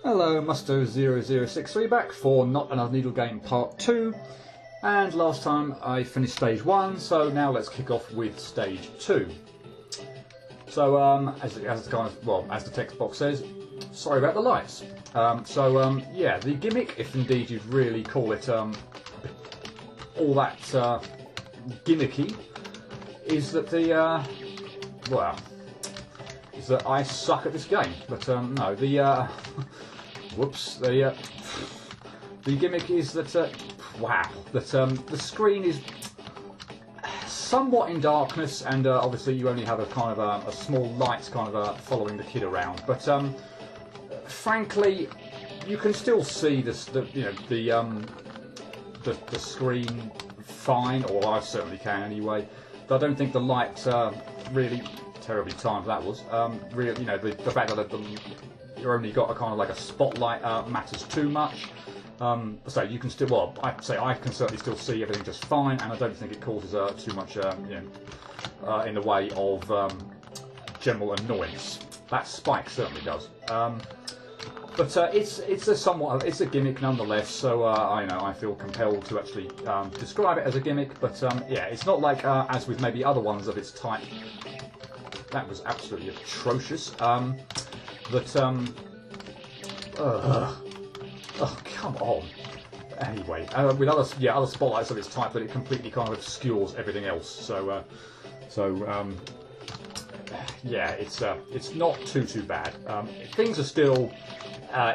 Hello, Musto0063 back for Not Another Needle Game Part 2. And last time I finished Stage 1, so now let's kick off with Stage 2. So, as the text box says, sorry about the lights. Yeah, the gimmick, if indeed you'd really call it all that gimmicky, is that is that I suck at this game. But no, the the gimmick is that the screen is somewhat in darkness, and obviously you only have a kind of a small light kind of following the kid around. But frankly, you can still see the screen fine, or I certainly can anyway. But I don't think the light really terribly timed that was. Really, the fact that you've only got a kind of like a spotlight matters too much. So you can still, well, I can certainly still see everything just fine, and I don't think it causes too much, in the way of general annoyance. That Spike certainly does. But it's a gimmick nonetheless. So I feel compelled to actually describe it as a gimmick. But yeah, it's not like as with maybe other ones of its type. That was absolutely atrocious. Oh, come on. Anyway, with other spotlights of its type, that it completely kind of obscures everything else. Yeah, it's not too bad. Things are still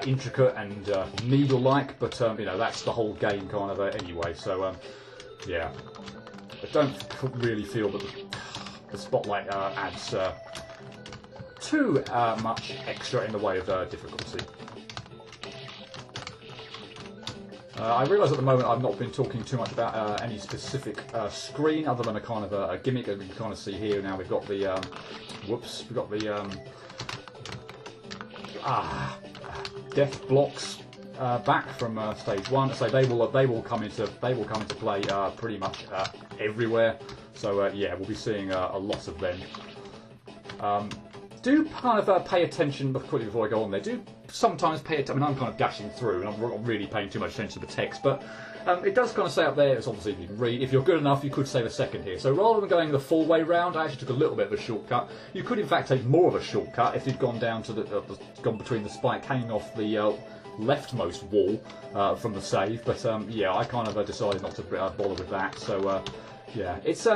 intricate and needle-like, but that's the whole game kind of anyway. So yeah, I don't really feel that the spotlight adds too much extra in the way of difficulty. I realise at the moment I've not been talking too much about any specific screen, other than a kind of a gimmick that we can kind of see here. Now we've got the death blocks back from Stage 1. So they will come into play pretty much everywhere. So yeah, we'll be seeing a lot of them. Do kind of pay attention, quickly before I go on there, do sometimes pay attention. I mean, I'm kind of dashing through and I'm not really paying too much attention to the text, but it does kind of say up there, it's obviously you can read. If you're good enough, you could save a second here. So rather than going the full way round, I actually took a little bit of a shortcut. You could in fact take more of a shortcut if you'd gone down to gone between the spike hanging off the leftmost wall from the save, but yeah, I kind of decided not to bother with that. So yeah, it's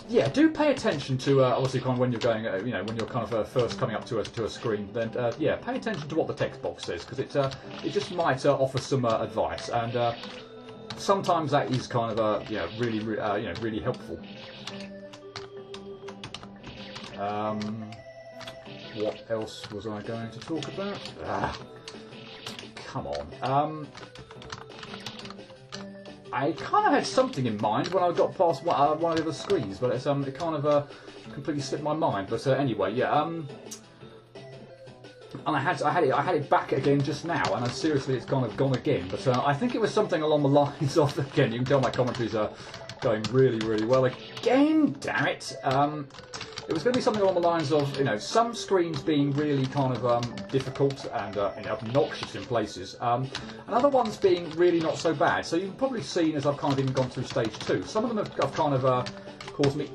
yeah, do pay attention to obviously kind of when you're going, when you're kind of first coming up to a screen. Then yeah, pay attention to what the text box says, because it just might offer some advice, and sometimes that is kind of really helpful. What else was I going to talk about? Come on. I kind of had something in mind when I got past one of the other screens, but it kind of completely slipped my mind. But anyway, yeah. And I had it back again just now, and seriously, it's kind of gone again. But I think it was something along the lines of, again, you can tell my commentaries are going really well again. Damn it. It was going to be something along the lines of, some screens being really kind of difficult and obnoxious in places, and other ones being really not so bad. So you've probably seen, as I've kind of even gone through Stage 2, some of them have kind of caused me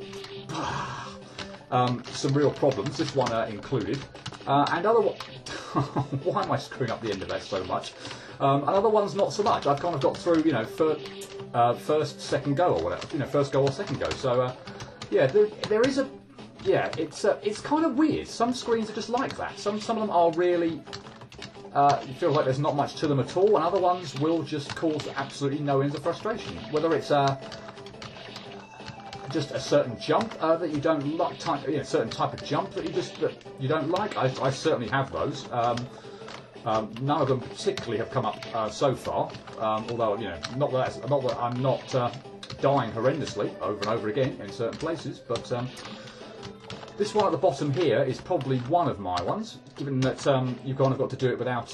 some real problems, this one included, and other why am I screwing up the end of that so much? And other ones not so much. I've kind of got through, first, second go or whatever, first go or second go. So yeah, there is a. Yeah, it's kind of weird. Some screens are just like that. Some of them are really it feels like there's not much to them at all, and other ones will just cause absolutely no end of frustration. Whether it's just a certain jump that you don't like, certain type of jump that you don't like. I certainly have those. None of them particularly have come up so far. Although not that I'm not dying horrendously over and over again in certain places, but. This one at the bottom here is probably one of my ones, given that you've kind of got to do it without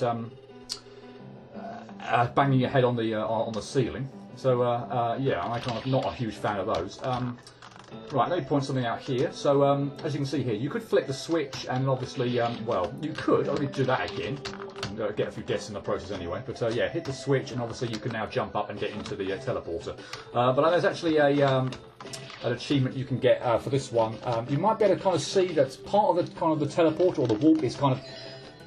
banging your head on the ceiling. So yeah, I'm kind of not a huge fan of those. Right, let me point something out here. So, as you can see here, you could flick the switch, and obviously, well, you could. Let me do that again. Get a few deaths in the process anyway. But yeah, hit the switch, and obviously you can now jump up and get into the teleporter. But there's actually an achievement you can get for this one. You might be able to kind of see that part of the teleporter or the warp is kind of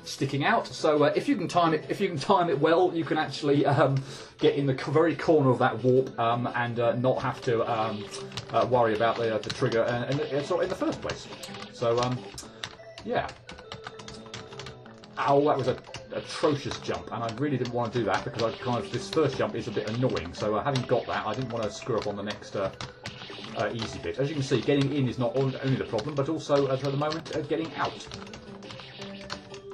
sticking out. So if you can time it well, you can actually get in the very corner of that warp and not have to worry about the trigger in the first place. So yeah. Oh, that was an atrocious jump, and I really didn't want to do that because this first jump is a bit annoying. So having got that, I didn't want to screw up on the next easy bit. As you can see, getting in is not only the problem, but also at the moment getting out.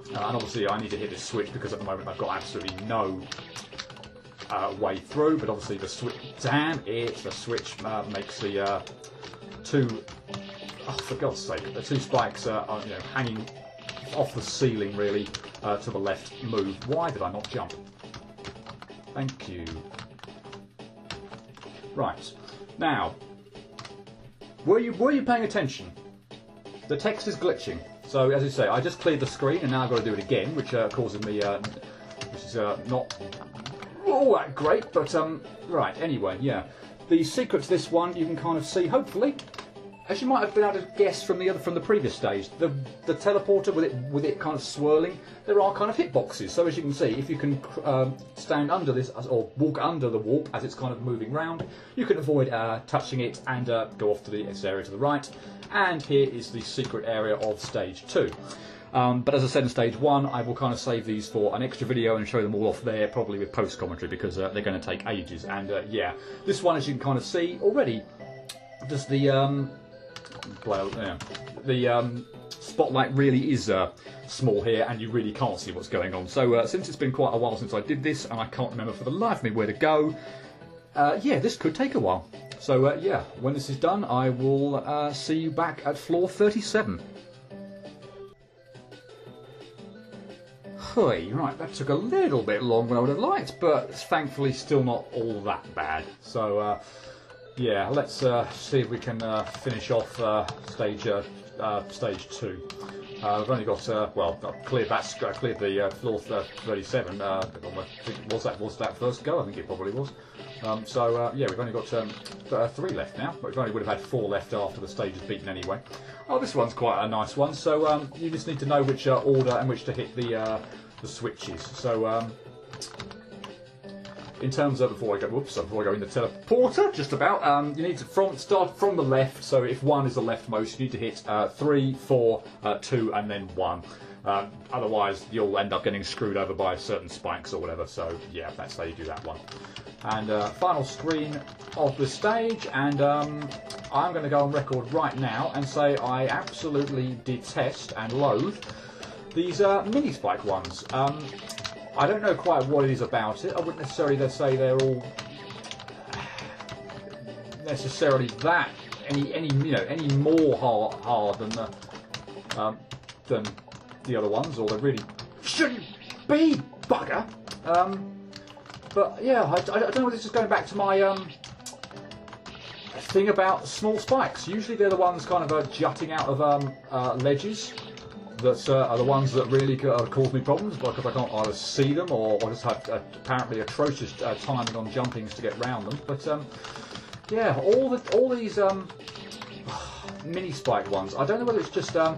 And obviously I need to hit this switch because at the moment I've got absolutely no way through, but obviously the switch, damn it, the switch makes the for God's sake, the two spikes are hanging off the ceiling really to the left move. Why did I not jump? Thank you. Right, now, were you paying attention? The text is glitching. So as you say, I just cleared the screen and now I've got to do it again, which causes me, which is not all that great, but right. Anyway, yeah, the secret to this one you can kind of see, hopefully, as you might have been able to guess from the previous stage. The teleporter with it kind of swirling, there are kind of hitboxes. So as you can see, if you can stand under this or walk under the warp as it's kind of moving round, you can avoid touching it and go off to this area to the right. And here is the secret area of stage 2. But as I said in stage 1, I will kind of save these for an extra video and show them all off there, probably with post commentary, because they're going to take ages. And yeah, this one, as you can kind of see already, just the spotlight really is small here, and you really can't see what's going on. So since it's been quite a while since I did this, and I can't remember for the life of me where to go, yeah, this could take a while. So yeah, when this is done, I will see you back at floor 37. Hey, right, that took a little bit longer than I would have liked, but thankfully still not all that bad. So yeah, let's see if we can finish off stage 2. I've only got well, I've cleared the floor 37. Was that first go? I think it probably was. So yeah, we've only got 3 left now, but we only would have had 4 left after the stage is beaten anyway. Oh, this one's quite a nice one. So you just need to know which order and which to hit the switches. So in terms of before I go in the teleporter, just about you need to start from the left. So if 1 is the leftmost, you need to hit 3, 4, 2, and then 1. Otherwise, you'll end up getting screwed over by certain spikes or whatever. So yeah, that's how you do that one. And final screen of the stage, and I'm going to go on record right now and say I absolutely detest and loathe these mini spike ones. I don't know quite what it is about it. I wouldn't necessarily say they're all necessarily that any more hard than the other ones, or they really shouldn't be, bugger. But yeah, I don't know. This is going back to my thing about small spikes. Usually they're the ones kind of jutting out of ledges. That are the ones that really cause me problems, because I can't either see them or just have apparently atrocious timing on jumpings to get round them. But yeah, all these mini spike ones, I don't know whether it's just the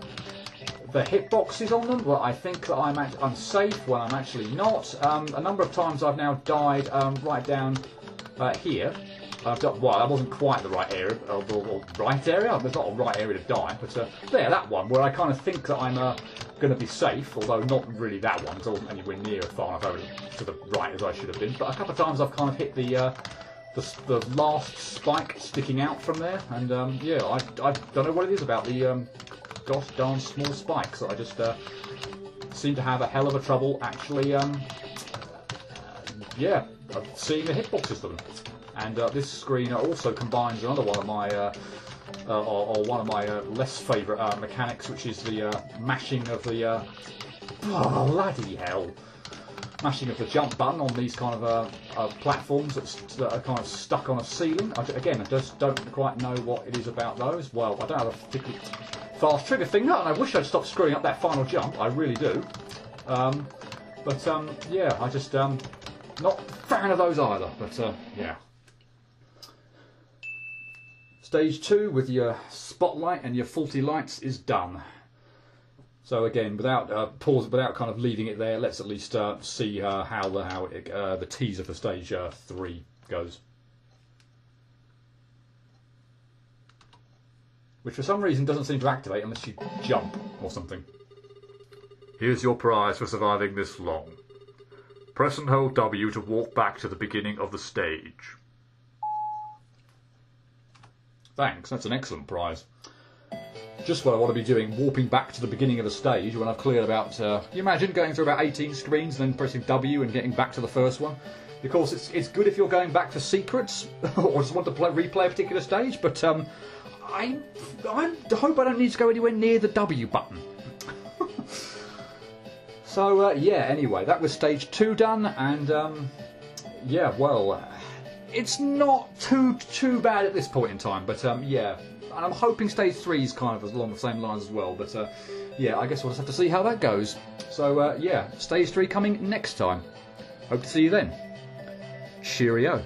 hitboxes on them, but I think that I'm safe when I'm actually not. A number of times I've now died right down here. Well, that wasn't quite the right area, or right area. There's not a right area to die, but there, that one, where I kind of think that I'm going to be safe, although not really that one, because I wasn't anywhere near as far enough over to the right as I should have been. But a couple of times I've kind of hit the last spike sticking out from there, and yeah, I don't know what it is about the gosh darn small spikes that I just seem to have a hell of a trouble actually, yeah, seeing the hitboxes for them. And this screen also combines another one of my, or one of my less favourite mechanics, which is the mashing of the, bloody hell. mashing of the jump button on these kind of platforms that are kind of stuck on a ceiling. Again, I just don't quite know what it is about those. Well, I don't have a particularly fast trigger finger, and I wish I'd stopped screwing up that final jump. I really do. Yeah, I just not a fan of those either. But yeah. Stage 2 with your spotlight and your faulty lights is done. So again, without without kind of leaving it there, let's at least see how the teaser for stage 3 goes. Which for some reason doesn't seem to activate unless you jump or something. Here's your prize for surviving this long. Press and hold W to walk back to the beginning of the stage. Thanks, that's an excellent prize. Just what I want to be doing, warping back to the beginning of the stage when I've cleared about, you imagine going through about 18 screens and then pressing W and getting back to the first one. Of course, it's good if you're going back for secrets or just want to replay a particular stage, but I hope I don't need to go anywhere near the W button. So, yeah, anyway, that was stage 2 done, and yeah, well, it's not too bad at this point in time, but yeah. And I'm hoping stage 3 is kind of along the same lines as well, but yeah, I guess we'll just have to see how that goes. So yeah, stage 3 coming next time. Hope to see you then. Cheerio.